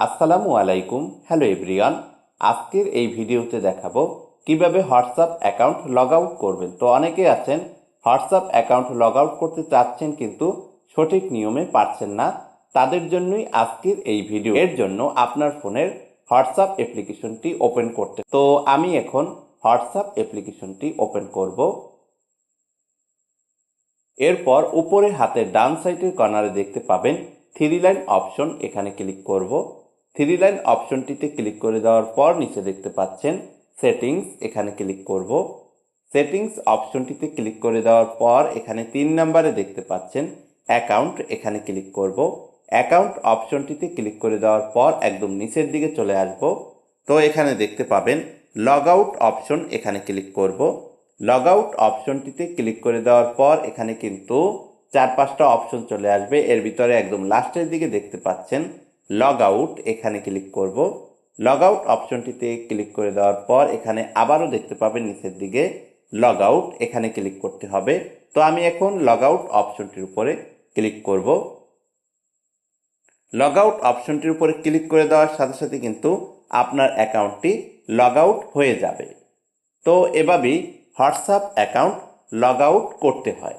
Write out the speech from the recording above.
আসসালামু আলাইকুম। Hello everyone. আজকের এই ভিডিওতে দেখাবো কিভাবে হোয়াটসঅ্যাপ অ্যাকাউন্ট লগ আউট করবেন। তো অনেকে আছেন হোয়াটসঅ্যাপ অ্যাকাউন্ট লগ আউট করতে চাচ্ছেন কিন্তু সঠিক নিয়মে পারছেন না, তাদের জন্যই আজকের এই ভিডিও। এর জন্য আপনার ফোনের হোয়াটসঅ্যাপ অ্যাপ্লিকেশনটি ওপেন করতে, তো আমি এখন হোয়াটসঅ্যাপ অ্যাপ্লিকেশনটি ওপেন করব। এরপর উপরে হাতের ডান সাইডের কর্নারে দেখতে পাবেন থ্রি লাইন অপশন, এখানে ক্লিক করব। থ্রি লাইন অপশনটিতে ক্লিক করে দেওয়ার পর নিচে দেখতে পাচ্ছেন সেটিংস, এখানে ক্লিক করব। সেটিংস অপশনটিতে ক্লিক করে দেওয়ার পর এখানে 3 নম্বরে দেখতে পাচ্ছেন অ্যাকাউন্ট, এখানে ক্লিক করব। অ্যাকাউন্ট অপশনটিতে ক্লিক করে দেওয়ার পর একদম নিচের দিকে চলে আসব। তো এখানে দেখতে পাবেন লগ আউট অপশন, এখানে ক্লিক করব। লগ আউট অপশনটিতে ক্লিক করে দেওয়ার পর এখানে কিন্তু 4-5টা অপশন চলে আসবে। এর ভিতরে একদম লাস্টের দিকে দেখতে পাচ্ছেন লগ আউট, এখানে ক্লিক করব। লগ আউট অপশনটিতে ক্লিক করে দেওয়ার পর এখানে আবারও দেখতে পাবেন নিচের দিকে লগ আউট, এখানে ক্লিক করতে হবে। তো আমি এখন লগ আউট অপশনটির উপরে ক্লিক করব। লগ আউট অপশনটির উপরে ক্লিক করে দেওয়ার সাথে সাথে কিন্তু আপনার অ্যাকাউন্টটি লগ আউট হয়ে যাবে। তো এভাবেই হোয়াটসঅ্যাপ অ্যাকাউন্ট লগ আউট করতে হয়।